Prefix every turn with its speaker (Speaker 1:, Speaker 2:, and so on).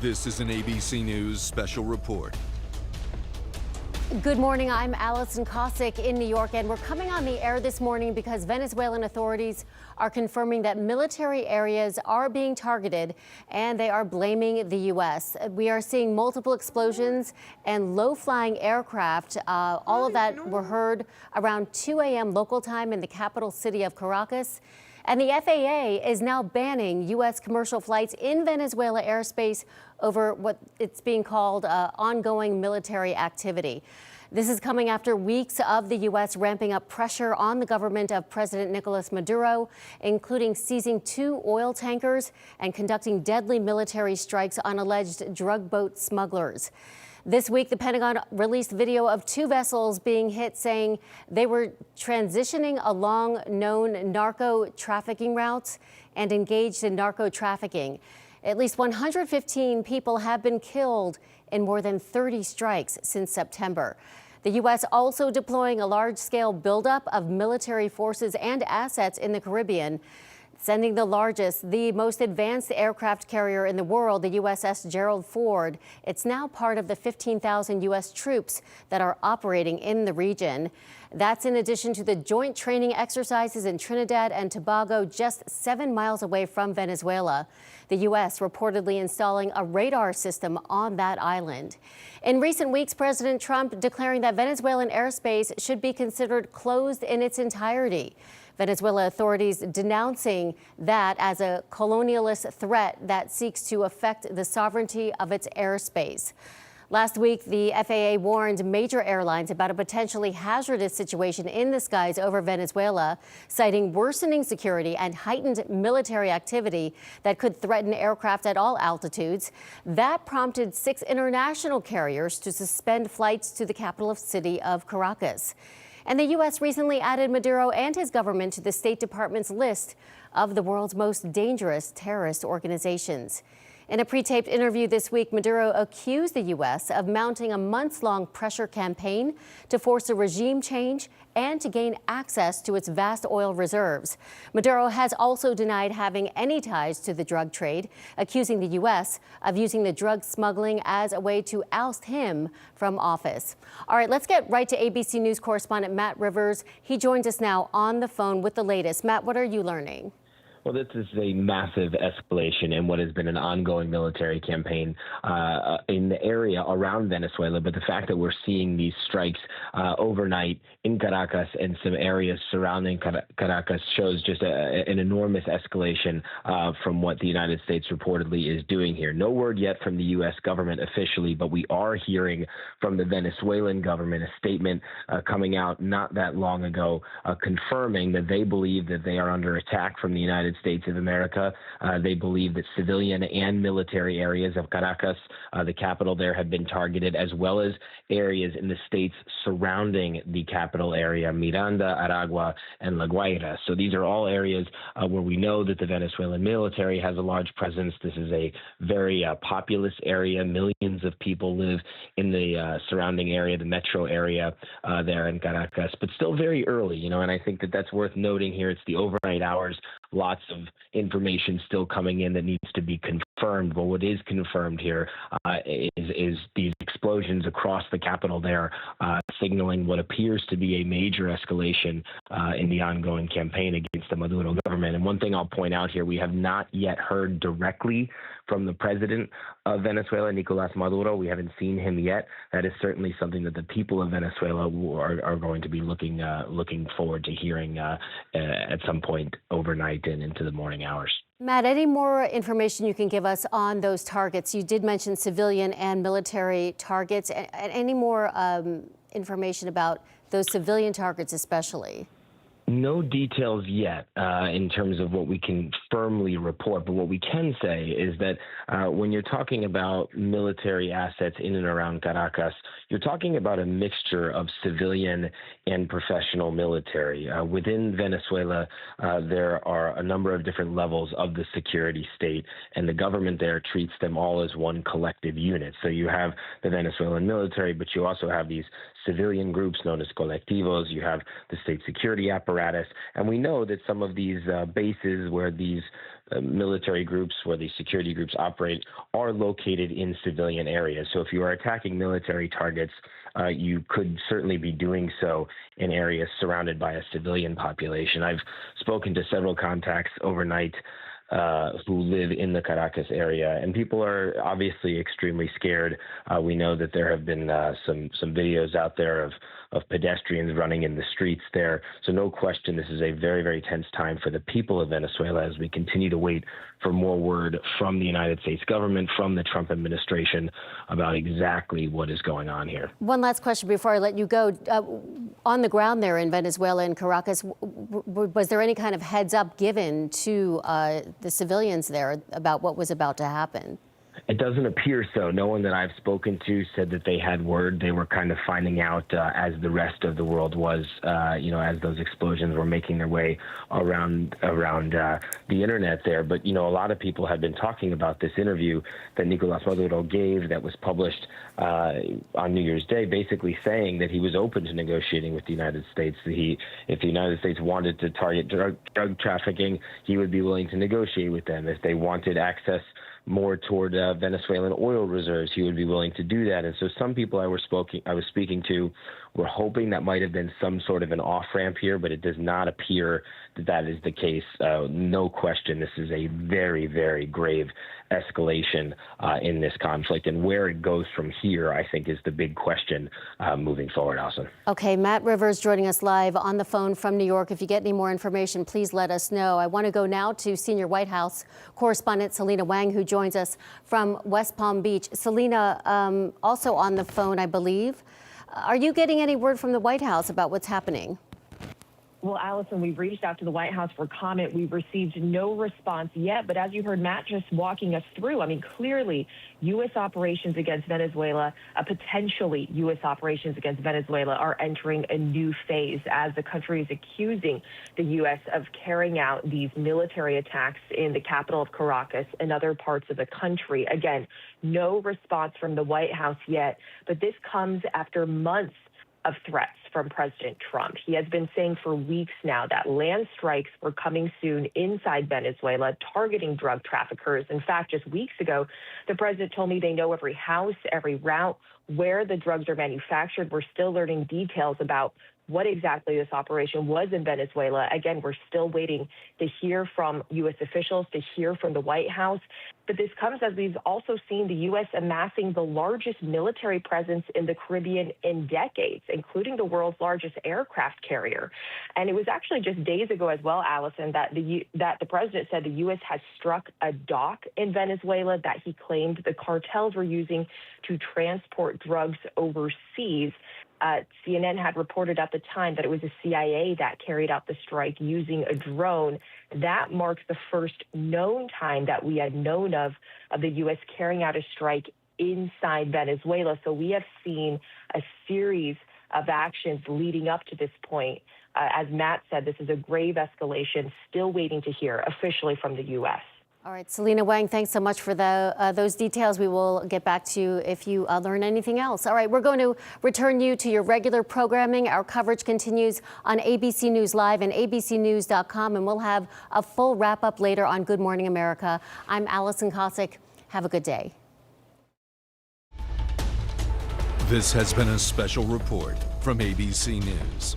Speaker 1: This is an ABC News special report.
Speaker 2: Good morning, I'm Allison Cossack in New York, and we're coming on the air this morning because Venezuelan authorities are confirming that military areas are being targeted and they are blaming the U.S. We are seeing multiple explosions and low-flying aircraft. All of that were heard around 2 a.m. local time in the capital city of Caracas. And the FAA is now banning U.S. commercial flights in Venezuela airspace over what it's being called ongoing military activity. This is coming after weeks of the U.S. ramping up pressure on the government of President Nicolas Maduro, including seizing 2 oil tankers and conducting deadly military strikes on alleged drug boat smugglers. This week, the Pentagon released video of 2 vessels being hit, saying they were transitioning along known narco trafficking routes and engaged in narco trafficking. At least 115 people have been killed in more than 30 strikes since September. The U.S. also deploying a large-scale buildup of military forces and assets in the Caribbean, sending the most advanced aircraft carrier in the world, the USS Gerald Ford. It's now part of the 15,000 U.S. troops that are operating in the region. That's in addition to the joint training exercises in Trinidad and Tobago, just 7 miles away from Venezuela. The U.S. reportedly installing a radar system on that island. In recent weeks, President Trump declaring that Venezuelan airspace should be considered closed in its entirety. Venezuela authorities denouncing that as a colonialist threat that seeks to affect the sovereignty of its airspace. Last week, the FAA warned major airlines about a potentially hazardous situation in the skies over Venezuela, citing worsening security and heightened military activity that could threaten aircraft at all altitudes. That prompted 6 international carriers to suspend flights to the capital city of Caracas. And the U.S. recently added Maduro and his government to the State Department's list of the world's most dangerous terrorist organizations. In a pre-taped interview this week, Maduro accused the U.S. of mounting a months-long pressure campaign to force a regime change and to gain access to its vast oil reserves. Maduro has also denied having any ties to the drug trade, accusing the U.S. of using the drug smuggling as a way to oust him from office. All right, let's get right to ABC News correspondent Matt Rivers. He joins us now on the phone with the latest. Matt, what are you learning?
Speaker 3: Well, this is a massive escalation in what has been an ongoing military campaign in the area around Venezuela. But the fact that we're seeing these strikes overnight in Caracas and some areas surrounding Caracas shows just an enormous escalation from what the United States reportedly is doing here. No word yet from the U.S. government officially, but we are hearing from the Venezuelan government a statement coming out not that long ago confirming that they believe that they are under attack from the United States of America. They believe that civilian and military areas of Caracas, the capital there, have been targeted, as well as areas in the states surrounding the capital area, Miranda, Aragua, and La Guaira. So these are all areas where we know that the Venezuelan military has a large presence. This is a very populous area. Millions of people live in the surrounding area, the metro area there in Caracas, but still very early, and I think that that's worth noting here. It's the overnight hours. Lots of information still coming in that needs to be confirmed. But what is confirmed here is these explosions across the capital there, signaling what appears to be a major escalation in the ongoing campaign against the Maduro government. And one thing I'll point out here, we have not yet heard directly from the president of Venezuela, Nicolas Maduro. We haven't seen him yet. That is certainly something that the people of Venezuela are going to be looking forward to hearing at some point overnight and into the morning hours.
Speaker 2: Matt, any more information you can give us on those targets? You did mention civilian and military targets. Any more information about those civilian targets especially?
Speaker 3: No details yet in terms of what we can firmly report, but what we can say is that when you're talking about military assets in and around Caracas, you're talking about a mixture of civilian and professional military. Within Venezuela, there are a number of different levels of the security state, and the government there treats them all as one collective unit. So you have the Venezuelan military, but you also have these civilian groups known as colectivos. You have the state security apparatus, apparatus. And we know that some of these bases where these military groups, where these security groups operate, are located in civilian areas. So if you are attacking military targets, you could certainly be doing so in areas surrounded by a civilian population. I've spoken to several contacts overnight who live in the Caracas area, and people are obviously extremely scared. We know that there have been some videos out there of pedestrians running in the streets there. So no question, this is a very, very tense time for the people of Venezuela as we continue to wait for more word from the United States government, from the Trump administration, about exactly what is going on here.
Speaker 2: One last question before I let you go. On the ground there in Venezuela, in Caracas, was there any kind of heads up given to the civilians there about what was about to happen?
Speaker 3: It doesn't appear so. No one that I've spoken to said that they had word. They were kind of finding out as the rest of the world was, as those explosions were making their way around the internet there. But, a lot of people have been talking about this interview that Nicolás Maduro gave that was published on New Year's Day, basically saying that he was open to negotiating with the United States. If the United States wanted to target drug trafficking, he would be willing to negotiate with them. If they wanted access more toward Venezuelan oil reserves, he would be willing to do that. And so some people I was speaking to were hoping that might have been some sort of an off-ramp here, but it does not appear that that is the case. No question, this is a very, very grave escalation in this conflict. And where it goes from here, I think, is the big question moving forward, Allison.
Speaker 2: Okay, Matt Rivers joining us live on the phone from New York. If you get any more information, please let us know. I want to go now to senior White House correspondent Selena Wang, who joins us from West Palm Beach. Selena, also on the phone, I believe. Are you getting any word from the White House about what's happening?
Speaker 4: Well, Allison, we've reached out to the White House for comment. We've received no response yet. But as you heard Matt just walking us through, clearly U.S. operations against Venezuela, potentially U.S. operations against Venezuela, are entering a new phase as the country is accusing the U.S. of carrying out these military attacks in the capital of Caracas and other parts of the country. Again, no response from the White House yet. But this comes after months of threats from President Trump. He has been saying for weeks now that land strikes were coming soon inside Venezuela, targeting drug traffickers. In fact, just weeks ago, the president told me they know every house, every route, where the drugs are manufactured. We're still learning details about what exactly this operation was in Venezuela. Again, we're still waiting to hear from U.S. officials, to hear from the White House. But this comes as we've also seen the U.S. amassing the largest military presence in the Caribbean in decades, including the world's largest aircraft carrier. And it was actually just days ago as well, Allison, that the president said the U.S. has struck a dock in Venezuela that he claimed the cartels were using to transport drugs overseas. CNN had reported at the time that it was the CIA that carried out the strike using a drone. That marks the first known time that we had known of the U.S. carrying out a strike inside Venezuela. So we have seen a series of actions leading up to this point. As Matt said, this is a grave escalation, still waiting to hear officially from the U.S.
Speaker 2: All right, Selena Wang, thanks so much for those details. We will get back to you if you learn anything else. All right, we're going to return you to your regular programming. Our coverage continues on ABC News Live and abcnews.com, and we'll have a full wrap-up later on Good Morning America. I'm Allison Kosick. Have a good day.
Speaker 1: This has been a special report from ABC News.